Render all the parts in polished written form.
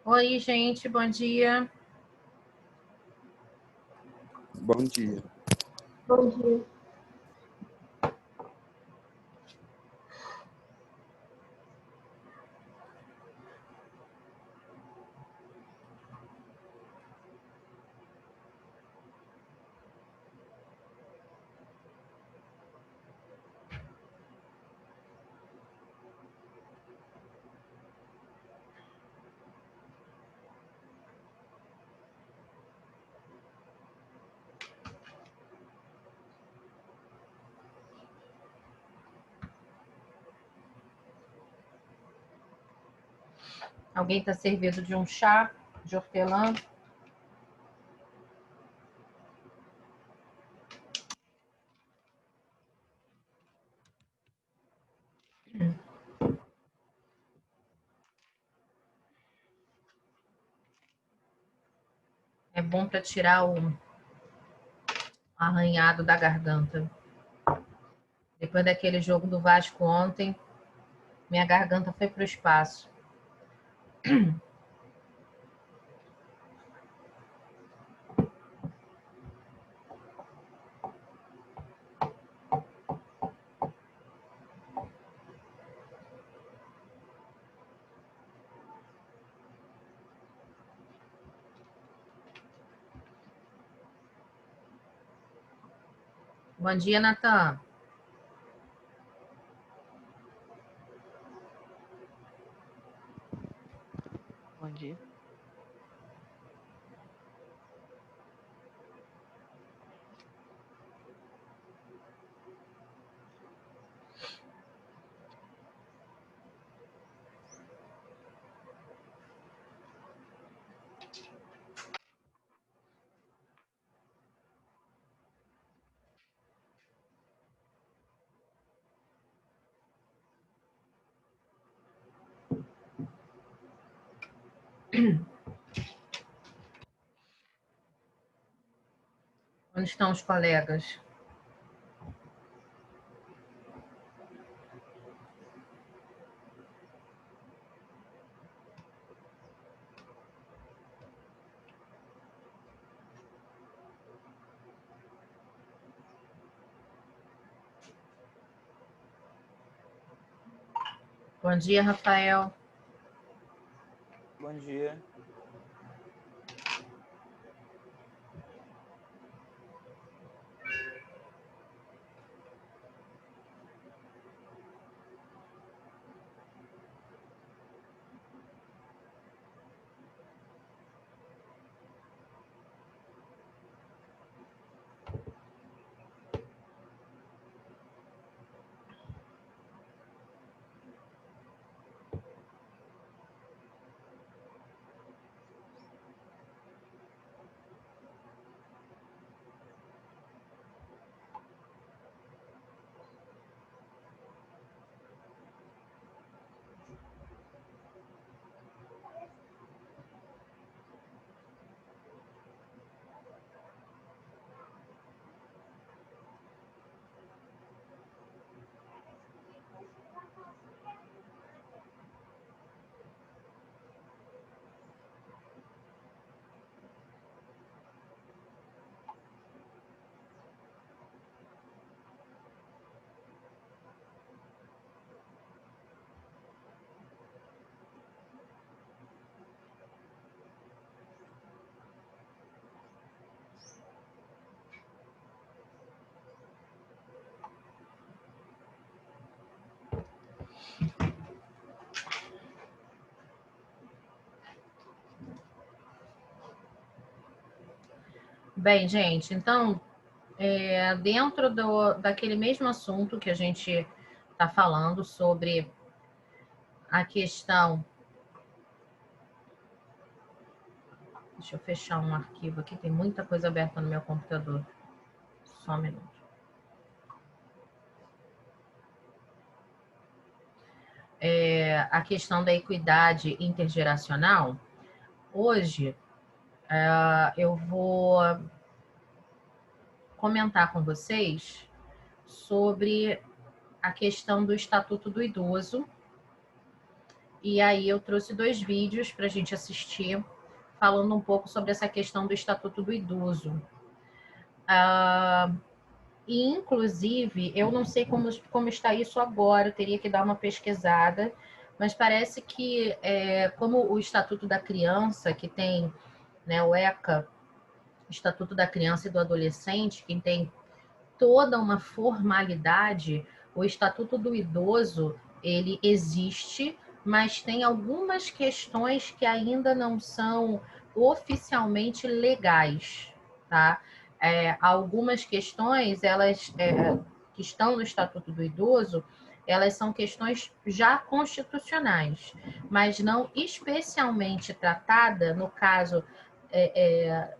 Oi, gente, bom dia. Bom dia. Bom dia. Alguém está servido de um chá de hortelã? É bom para tirar o arranhado da garganta. Depois daquele jogo do Vasco ontem, minha garganta foi para o espaço. Bom dia, Natan. Bom dia. Onde estão os colegas? Bom dia, Rafael. Bom dia. Bem, gente, então, dentro daquele mesmo assunto que a gente está falando sobre a questão... Deixa eu fechar um arquivo aqui, tem muita coisa aberta no meu computador. Só um minuto. A questão da equidade intergeracional, hoje eu vou comentar com vocês sobre a questão do Estatuto do Idoso E aí eu trouxe 2 vídeos para a gente assistir, falando um pouco sobre essa questão do Estatuto do Idoso. E, inclusive, eu não sei como está isso agora, eu teria que dar uma pesquisada, mas parece que, como o Estatuto da Criança, que tem, né, o ECA, Estatuto da Criança e do Adolescente, que tem toda uma formalidade, o Estatuto do Idoso, ele existe, mas tem algumas questões que ainda não são oficialmente legais, tá? Algumas questões, elas que estão no Estatuto do Idoso, elas são questões já constitucionais, mas não especialmente tratada, no caso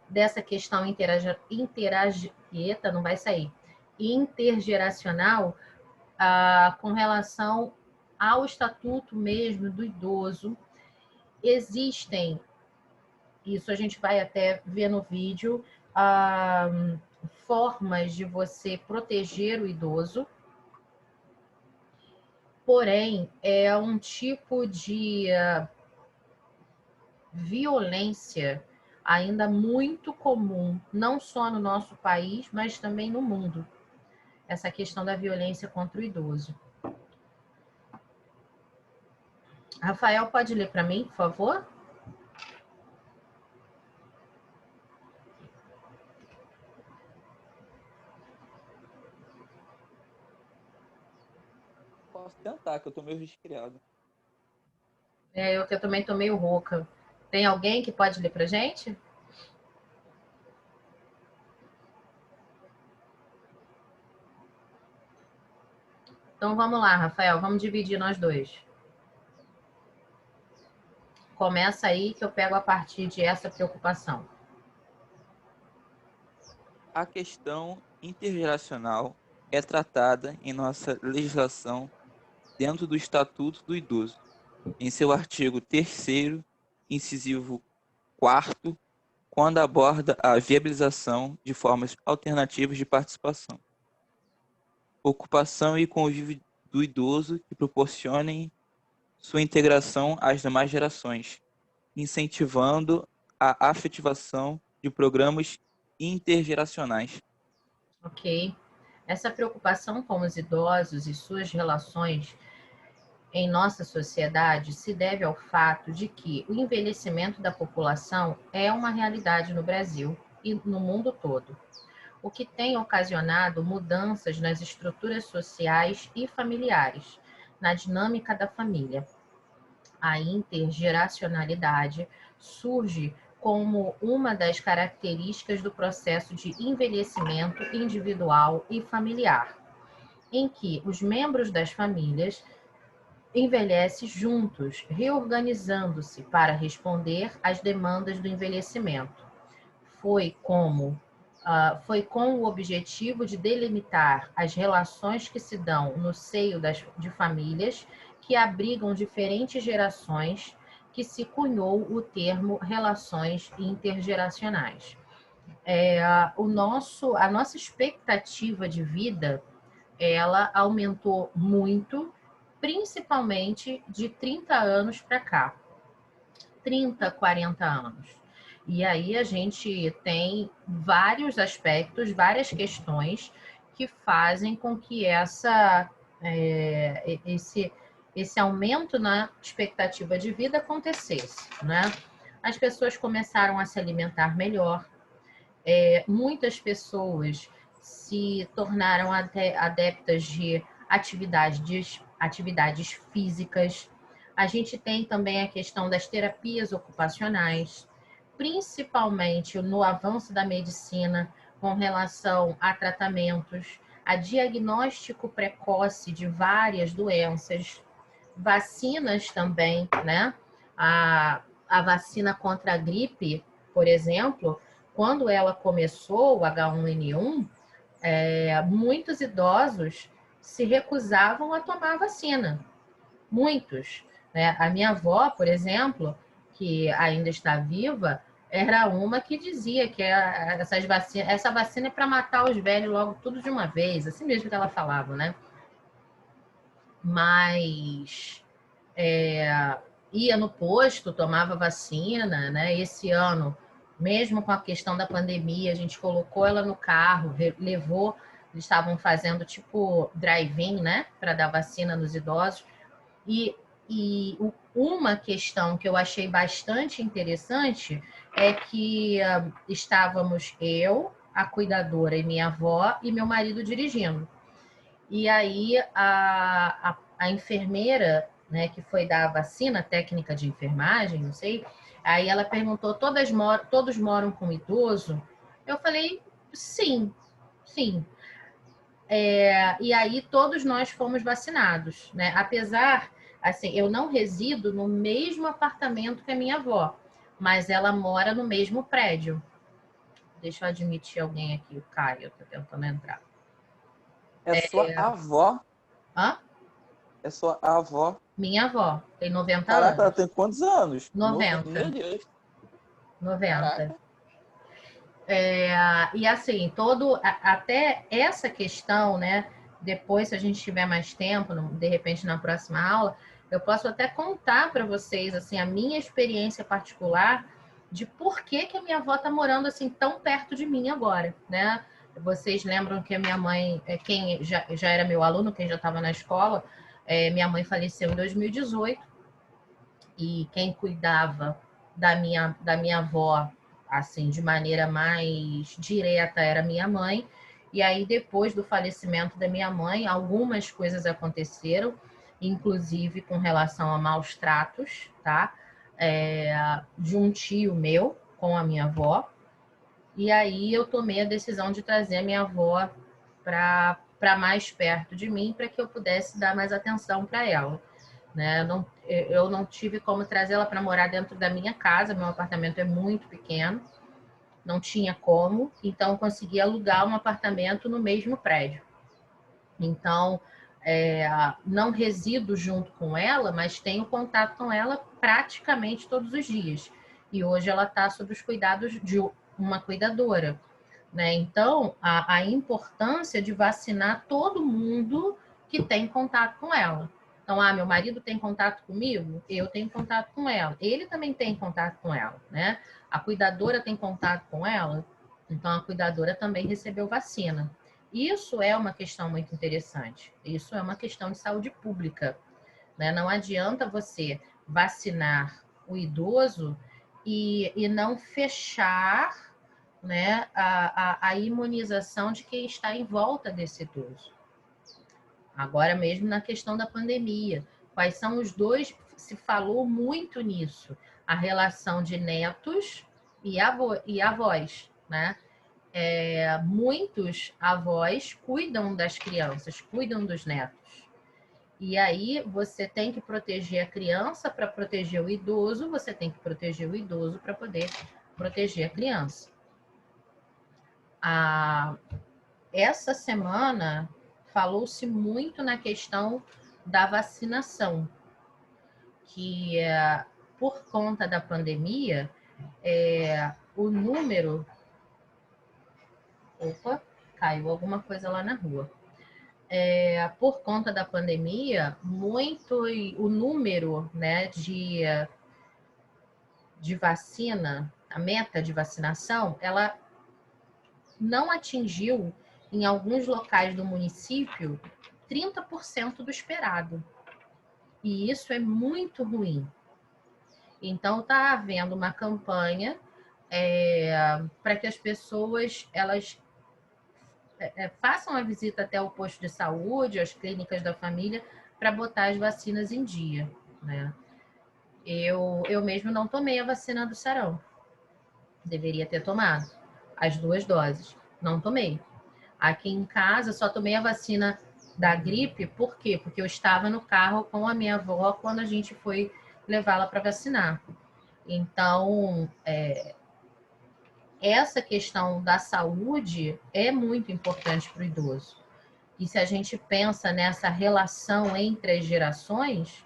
dessa questão não vai sair, intergeracional, com relação ao estatuto mesmo do idoso. Existem, isso a gente vai até ver no vídeo, formas de você proteger o idoso, porém, é um tipo de violência ainda muito comum, não só no nosso país, mas também no mundo. Essa questão da violência contra o idoso. Rafael, pode ler para mim, por favor? Posso tentar, que eu tô meio resfriado. Eu também tô meio rouca. Tem alguém que pode ler pra gente? Então vamos lá, Rafael, vamos dividir nós dois. Começa aí que eu pego a partir de essa preocupação. A questão intergeracional é tratada em nossa legislação dentro do Estatuto do Idoso, em seu artigo 3º, incisivo 4º, quando aborda a viabilização de formas alternativas de participação, ocupação e convívio do idoso que proporcionem sua integração às demais gerações, incentivando a afetivação de programas intergeracionais. Ok. Essa preocupação com os idosos e suas relações em nossa sociedade se deve ao fato de que o envelhecimento da população é uma realidade no Brasil e no mundo todo, o que tem ocasionado mudanças nas estruturas sociais e familiares, na dinâmica da família. A intergeracionalidade surge como uma das características do processo de envelhecimento individual e familiar, em que os membros das famílias envelhecem juntos, reorganizando-se para responder às demandas do envelhecimento. Foi com o objetivo de delimitar as relações que se dão no seio de famílias que abrigam diferentes gerações que se cunhou o termo relações intergeracionais. A nossa expectativa de vida, ela aumentou muito, principalmente de 30 anos para cá. 30, 40 anos. E aí a gente tem vários aspectos, várias questões que fazem com que esse aumento na expectativa de vida acontecesse, né? As pessoas começaram a se alimentar melhor, muitas pessoas se tornaram até adeptas de atividades físicas. A gente tem também a questão das terapias ocupacionais, principalmente no avanço da medicina com relação a tratamentos, a diagnóstico precoce de várias doenças, vacinas também, né? A vacina contra a gripe, por exemplo, quando ela começou, o H1N1, muitos idosos se recusavam a tomar a vacina. Muitos. Né? A minha avó, por exemplo, que ainda está viva, era uma que dizia que essa vacina é para matar os velhos logo tudo de uma vez, assim mesmo que ela falava, né? Mas Ia no posto, tomava vacina, né? Esse ano, mesmo com a questão da pandemia, a gente colocou ela no carro, levou, eles estavam fazendo tipo drive-in, né? Para dar vacina nos idosos. E uma questão que eu achei bastante interessante é que estávamos eu, a cuidadora e minha avó, e meu marido dirigindo. E aí a enfermeira, né, que foi dar a vacina, técnica de enfermagem, não sei, aí ela perguntou, todos moram com idoso? Eu falei, sim, sim. E aí todos nós fomos vacinados, né? Apesar, assim, eu não resido no mesmo apartamento que a minha avó, mas ela mora no mesmo prédio. Deixa eu admitir alguém aqui, o Caio, tá tentando entrar. É sua avó? Hã? É sua avó? Minha avó, tem 90 Caraca, ela anos. tem quantos anos? 90. Meu Deus. 90. Caraca. E assim, até essa questão, né? Depois, se a gente tiver mais tempo, de repente na próxima aula, eu posso até contar para vocês assim a minha experiência particular de por que a minha avó está morando assim tão perto de mim agora, né? Vocês lembram que a minha mãe, quem já era meu aluno, quem já estava na escola, minha mãe faleceu em 2018 e quem cuidava da minha avó, assim, de maneira mais direta era minha mãe. E aí, depois do falecimento da minha mãe, algumas coisas aconteceram, inclusive com relação a maus tratos, tá? De um tio meu com a minha avó. E aí eu tomei a decisão de trazer a minha avó para mais perto de mim, para que eu pudesse dar mais atenção para ela, né? Eu não tive como trazê-la para morar dentro da minha casa, meu apartamento é muito pequeno, não tinha como, então eu consegui alugar um apartamento no mesmo prédio. Então, não resido junto com ela, mas tenho contato com ela praticamente todos os dias. E hoje ela está sob os cuidados de uma cuidadora, né? Então, a importância de vacinar todo mundo que tem contato com ela. Então, meu marido tem contato comigo, eu tenho contato com ela. Ele também tem contato com ela, né? A cuidadora tem contato com ela, então a cuidadora também recebeu vacina. Isso é uma questão muito interessante. Isso é uma questão de saúde pública, né? Não adianta você vacinar o idoso e não fechar, né, a imunização de quem está em volta desse idoso. Agora mesmo na questão da pandemia, quais são os dois, se falou muito nisso, a relação de netos e avós, né? Muitos avós cuidam das crianças, cuidam dos netos. E aí você tem que proteger a criança para proteger o idoso, você tem que proteger o idoso para poder proteger a criança. Essa semana falou-se muito na questão da vacinação, que por conta da pandemia, o número... Opa, caiu alguma coisa lá na rua. Por conta da pandemia, o número, né, de vacina, a meta de vacinação, ela não atingiu, em alguns locais do município, 30% do esperado. E isso é muito ruim. Então, está havendo uma campanha para que as pessoas elas façam a visita até o posto de saúde, as clínicas da família, para botar as vacinas em dia, né? Eu mesmo não tomei a vacina do sarampo. Deveria ter tomado as 2 doses. Não tomei. Aqui em casa, só tomei a vacina da gripe. Por quê? Porque eu estava no carro com a minha avó quando a gente foi levá-la para vacinar. Então, essa questão da saúde é muito importante para o idoso. E se a gente pensa nessa relação entre as gerações,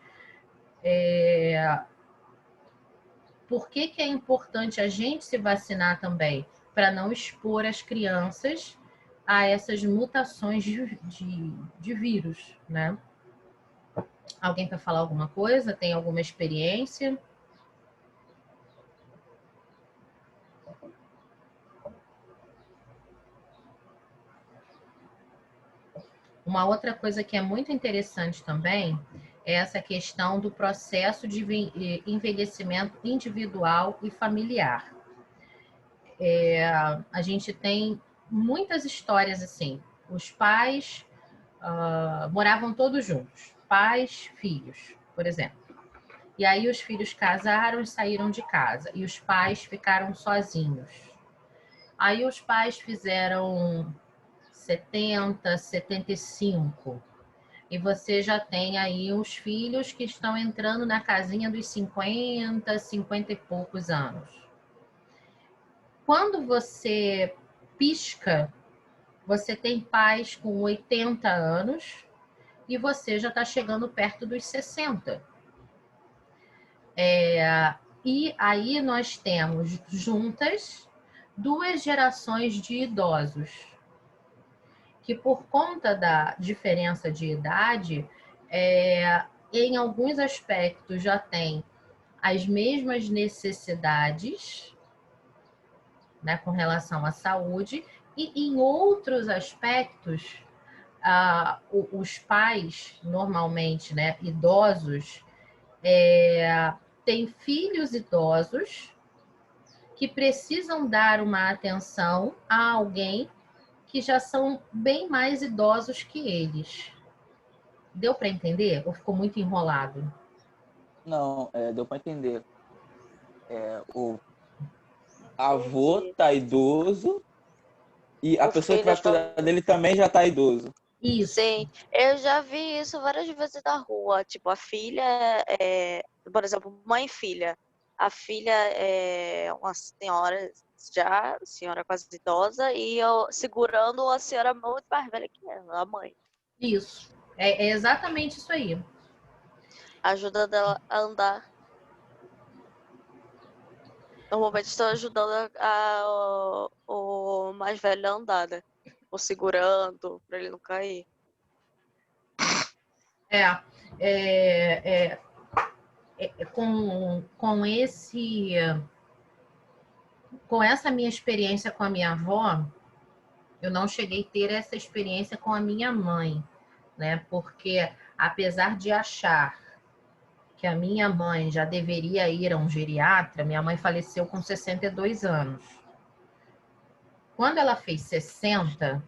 por que é importante a gente se vacinar também? Para não expor as crianças a essas mutações de vírus, né? Alguém para falar alguma coisa? Tem alguma experiência? Uma outra coisa que é muito interessante também é essa questão do processo de envelhecimento individual e familiar. A gente tem muitas histórias assim. Os pais moravam todos juntos, pais, filhos, por exemplo. E aí os filhos casaram e saíram de casa, e os pais ficaram sozinhos. Aí os pais fizeram 70, 75. E você já tem aí os filhos que estão entrando na casinha dos 50, 50 e poucos anos. Quando você pisca, você tem pais com 80 anos e você já está chegando perto dos 60. E aí nós temos juntas 2 gerações de idosos, que por conta da diferença de idade, em alguns aspectos já tem as mesmas necessidades, né, com relação à saúde, e em outros aspectos, os pais, normalmente, né, idosos, têm filhos idosos que precisam dar uma atenção a alguém que já são bem mais idosos que eles. Deu para entender? Ou ficou muito enrolado? Não, deu para entender. O avô tá idoso e a O pessoa que filho vai cuidar dele também já tá idoso. Isso. Sim, eu já vi isso várias vezes na rua. Tipo, a filha por exemplo, mãe e filha. A filha é uma senhora já, senhora quase idosa, e eu segurando a senhora muito mais velha que ela, a mãe. Isso. É exatamente isso aí. Ajudando ela a andar. Normalmente estou ajudando o mais velho a andar, né? Ou segurando, para ele não cair. Com essa minha experiência com a minha avó, eu não cheguei a ter essa experiência com a minha mãe, né? Porque apesar de achar que a minha mãe já deveria ir a um geriatra, minha mãe faleceu com 62 anos. Quando ela fez 60,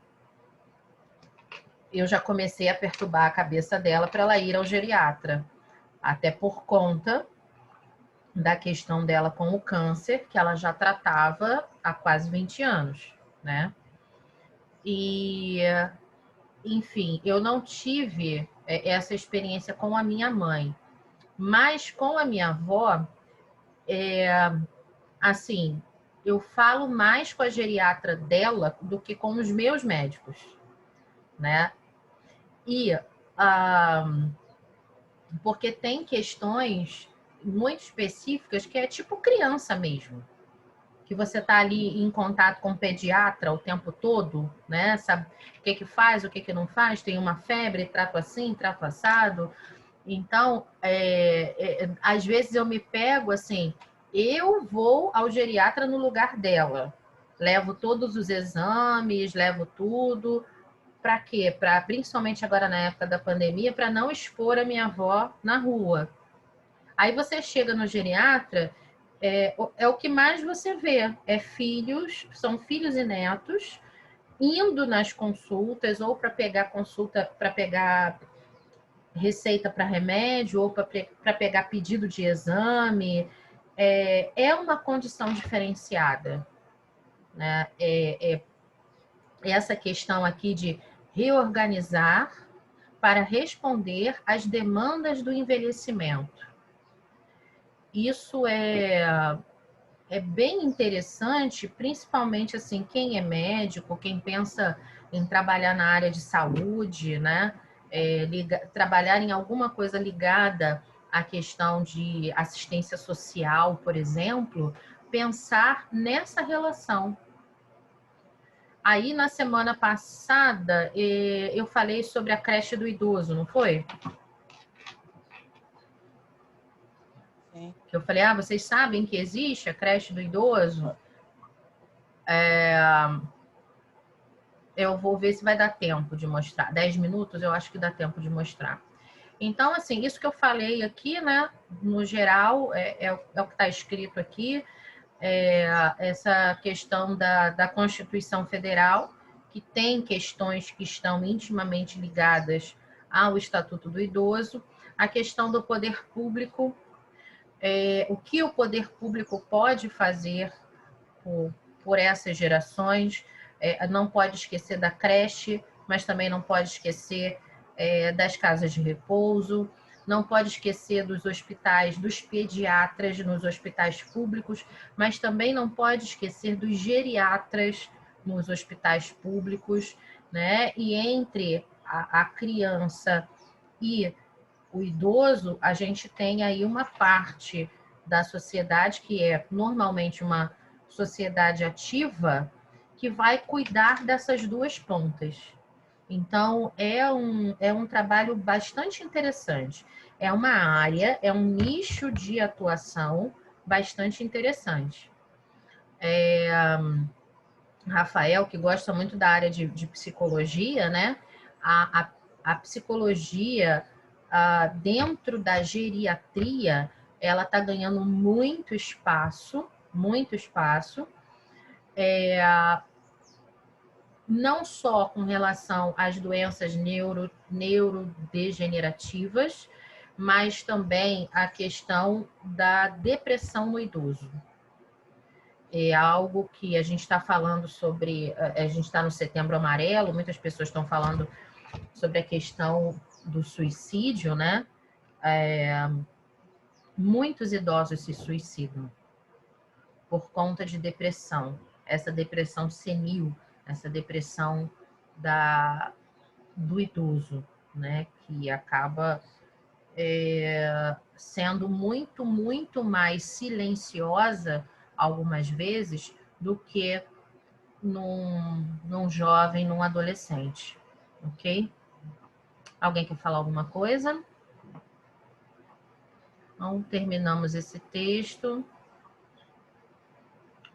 eu já comecei a perturbar a cabeça dela para ela ir ao geriatra, até por conta da questão dela com o câncer, que ela já tratava há quase 20 anos, né? E, enfim, eu não tive essa experiência com a minha mãe, mas com a minha avó, assim, eu falo mais com a geriatra dela do que com os meus médicos, né? E porque tem questões muito específicas que é tipo criança mesmo, que você está ali em contato com o pediatra o tempo todo, né? Sabe o que faz, o que não faz, tem uma febre, trato assim, trato assado. Então, às vezes eu me pego assim, eu vou ao geriatra no lugar dela, levo todos os exames, levo tudo. Para quê? Principalmente agora na época da pandemia, para não expor a minha avó na rua. Aí você chega no geriatra, é o que mais você vê. São filhos e netos indo nas consultas, ou para pegar consulta, para pegar receita para remédio, ou para pegar pedido de exame. É uma condição diferenciada, né? Essa questão aqui de reorganizar para responder às demandas do envelhecimento. Isso é bem interessante, principalmente assim, quem é médico, quem pensa em trabalhar na área de saúde, né? Trabalhar em alguma coisa ligada à questão de assistência social, por exemplo, pensar nessa relação. Aí, na semana passada, eu falei sobre a creche do idoso, não foi? Sim. Que eu falei, vocês sabem que existe a creche do idoso? Eu vou ver se vai dar tempo de mostrar. 10 minutos, eu acho que dá tempo de mostrar. Então, assim, isso que eu falei aqui, né, no geral, é o que está escrito aqui, essa questão da Constituição Federal, que tem questões que estão intimamente ligadas ao Estatuto do Idoso, a questão do poder público, o que o poder público pode fazer por essas gerações, não pode esquecer da creche, mas também não pode esquecer das casas de repouso, não pode esquecer dos hospitais, dos pediatras nos hospitais públicos, mas também não pode esquecer dos geriatras nos hospitais públicos, né? E entre a criança e o idoso, a gente tem aí uma parte da sociedade que é normalmente uma sociedade ativa que vai cuidar dessas duas pontas. Então, é um trabalho bastante interessante. É uma área, é um nicho de atuação bastante interessante. Rafael, que gosta muito da área de psicologia, né? A psicologia dentro da geriatria, ela está ganhando muito espaço, não só com relação às doenças neurodegenerativas, mas também a questão da depressão no idoso. É algo que a gente está falando sobre, a gente está no Setembro Amarelo, muitas pessoas estão falando sobre a questão do suicídio, né? Muitos idosos se suicidam por conta de depressão, essa depressão senil, essa depressão do idoso, né? Que acaba sendo muito, muito mais silenciosa algumas vezes do que num jovem, num adolescente, ok? Alguém quer falar alguma coisa? Então, terminamos esse texto.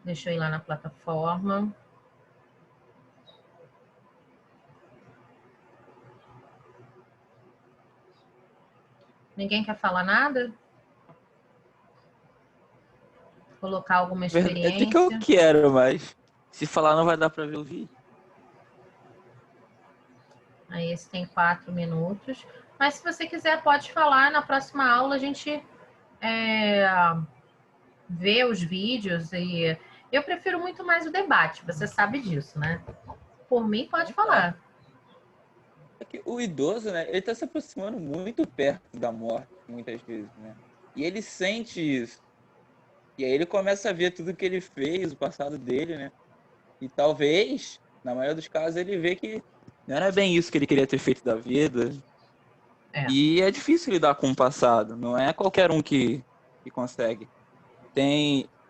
Deixa eu ir lá na plataforma. Ninguém quer falar nada? Colocar alguma Verdade é que eu experiência? quero, mas se falar não vai dar pra ver o vídeo. Aí esse tem 4 minutos. Mas se você quiser, pode falar. Na próxima aula a gente vê os vídeos. E eu prefiro muito mais o debate, você sabe disso, né? Por mim, pode falar. É que o idoso, né, ele tá se aproximando muito perto da morte, muitas vezes, né? E ele sente isso. E aí ele começa a ver tudo que ele fez, o passado dele, né? E talvez, na maioria dos casos, ele vê que não era bem isso que ele queria ter feito da vida. E é difícil lidar com o passado, não é qualquer um que consegue.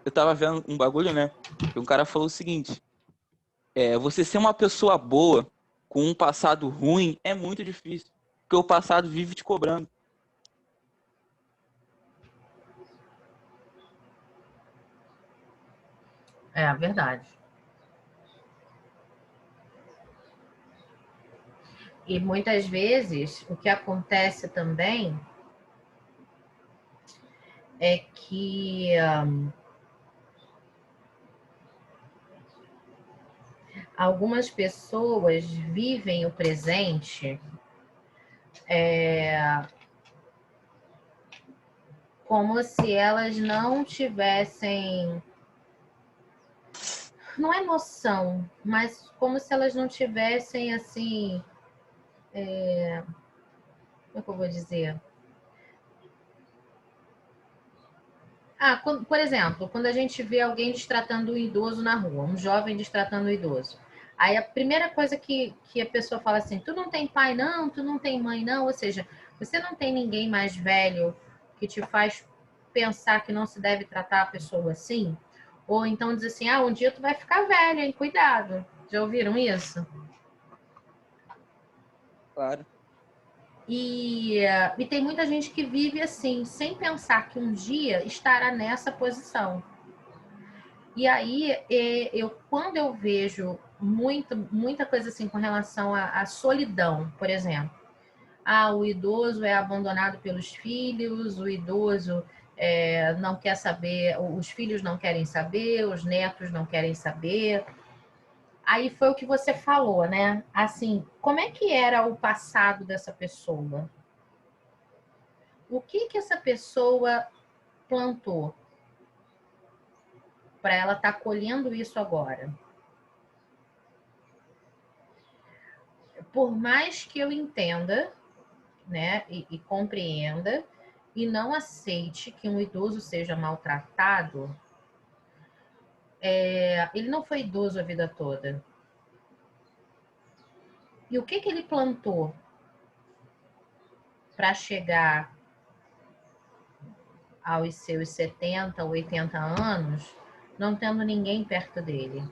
Eu tava vendo um bagulho, né? Que um cara falou o seguinte: você ser uma pessoa boa com um passado ruim é muito difícil, porque o passado vive te cobrando. É verdade. E muitas vezes o que acontece também é que algumas pessoas vivem o presente como se elas não tivessem, não é noção, mas como se elas não tivessem assim, como é que eu vou dizer? Por exemplo, quando a gente vê alguém destratando um idoso na rua, um jovem destratando um idoso. Aí a primeira coisa que a pessoa fala assim, tu não tem pai não, tu não tem mãe não, ou seja, você não tem ninguém mais velho que te faz pensar que não se deve tratar a pessoa assim? Ou então diz assim, um dia tu vai ficar velho, hein? Cuidado. Já ouviram isso? Claro. E tem muita gente que vive assim, sem pensar que um dia estará nessa posição. E aí, quando eu vejo muita coisa assim com relação à solidão, por exemplo. O idoso é abandonado pelos filhos, o idoso não quer saber, os filhos não querem saber, os netos não querem saber. Aí foi o que você falou, né? Assim, como é que era o passado dessa pessoa? O que essa pessoa plantou para ela estar colhendo isso agora? Por mais que eu entenda, né, e compreenda e não aceite que um idoso seja maltratado, ele não foi idoso a vida toda. E o que ele plantou para chegar aos seus 70, 80 anos, não tendo ninguém perto dele?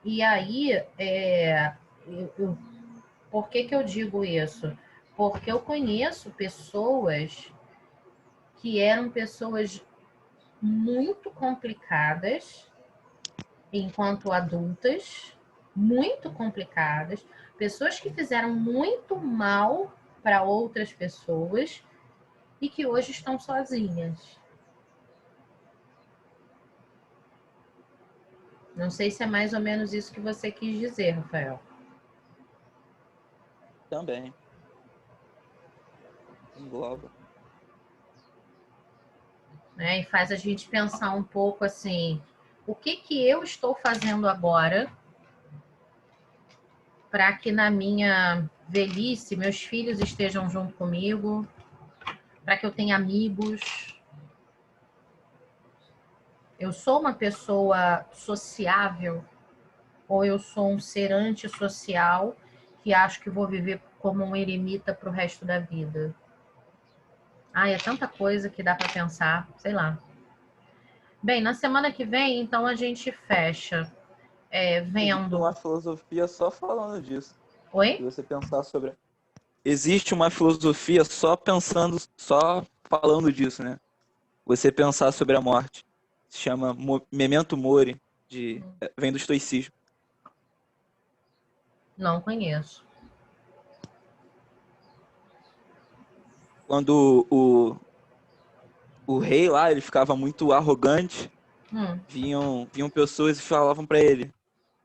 E aí, por que eu digo isso? Porque eu conheço pessoas que eram pessoas muito complicadas enquanto adultas, muito complicadas, pessoas que fizeram muito mal para outras pessoas e que hoje estão sozinhas. Não sei se é mais ou menos isso que você quis dizer, Rafael. Também. Engloba. Né? E faz a gente pensar um pouco assim, o que eu estou fazendo agora para que na minha velhice meus filhos estejam junto comigo, para que eu tenha amigos. Eu sou uma pessoa sociável ou eu sou um ser antissocial que acho que vou viver como um eremita para o resto da vida? É tanta coisa que dá para pensar, sei lá. Bem, na semana que vem, então, a gente fecha Existe vendo... uma filosofia só falando disso. Se Oi? você pensar sobre. Existe uma filosofia só pensando, só falando disso, né? Você pensar sobre a morte. Se chama Memento Mori, vem do estoicismo. Não conheço. Quando o rei lá, ele ficava muito arrogante, vinham pessoas e falavam para ele,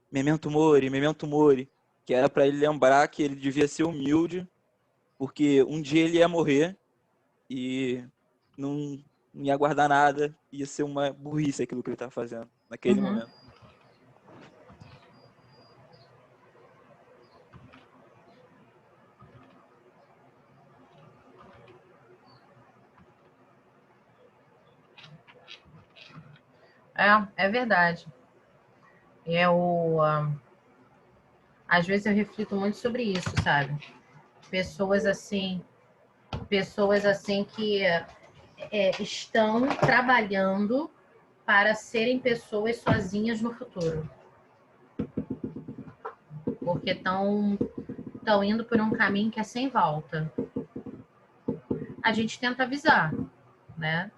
Memento Mori, que era para ele lembrar que ele devia ser humilde, porque um dia ele ia morrer e não, não ia guardar nada, ia ser uma burrice aquilo que ele estava fazendo naquele Uhum. momento. É verdade. Às vezes eu reflito muito sobre isso, sabe? Pessoas assim, que estão trabalhando para serem pessoas sozinhas no futuro. Porque estão indo por um caminho que é sem volta. A gente tenta avisar, né?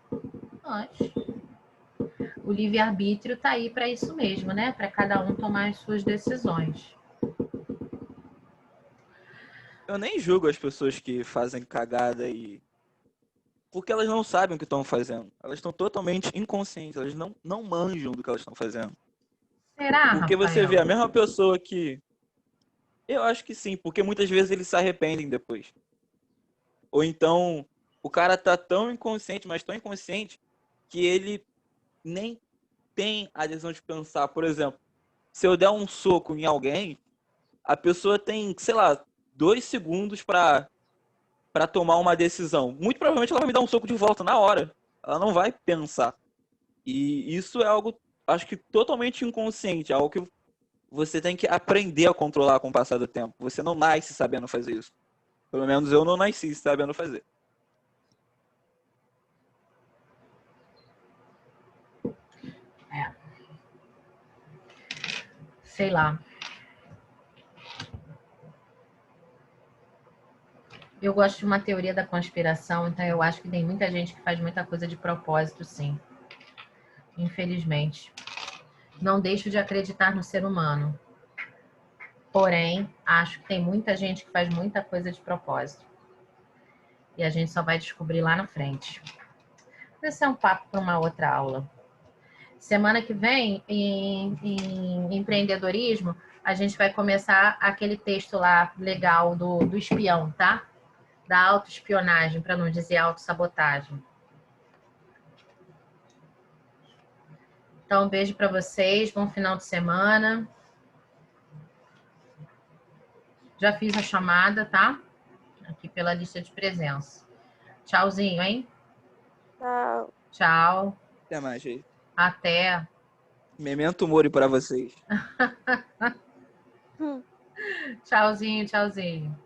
Mas o livre-arbítrio está aí para isso mesmo, né? Para cada um tomar as suas decisões. Eu nem julgo as pessoas que fazem cagada porque elas não sabem o que estão fazendo. Elas estão totalmente inconscientes, elas não manjam do que elas estão fazendo. Será, Porque você vê Rafael? a mesma pessoa que... Eu acho que sim, porque muitas vezes eles se arrependem depois. Ou então, o cara tá tão inconsciente, mas tão inconsciente, que ele nem tem a decisão de pensar. Por exemplo, se eu der um soco em alguém, a pessoa tem, sei lá, 2 segundos para tomar uma decisão. Muito provavelmente ela vai me dar um soco de volta na hora. Ela não vai pensar. E isso é algo, acho que totalmente inconsciente, algo que você tem que aprender a controlar com o passar do tempo. Você não nasce sabendo fazer isso. Pelo menos eu não nasci sabendo fazer. Sei lá. Eu gosto de uma teoria da conspiração, então eu acho que tem muita gente que faz muita coisa de propósito, sim. Infelizmente. Não deixo de acreditar no ser humano. Porém, acho que tem muita gente que faz muita coisa de propósito. E a gente só vai descobrir lá na frente. Esse é um papo para uma outra aula. Semana que vem, em empreendedorismo, a gente vai começar aquele texto lá legal do espião, tá? Da autoespionagem, para não dizer autossabotagem. Então, um beijo para vocês, bom final de semana. Já fiz a chamada, tá? Aqui pela lista de presença. Tchauzinho, hein? Tchau. Tchau. Até mais, gente. Até. Memento mori para vocês. Tchauzinho, tchauzinho.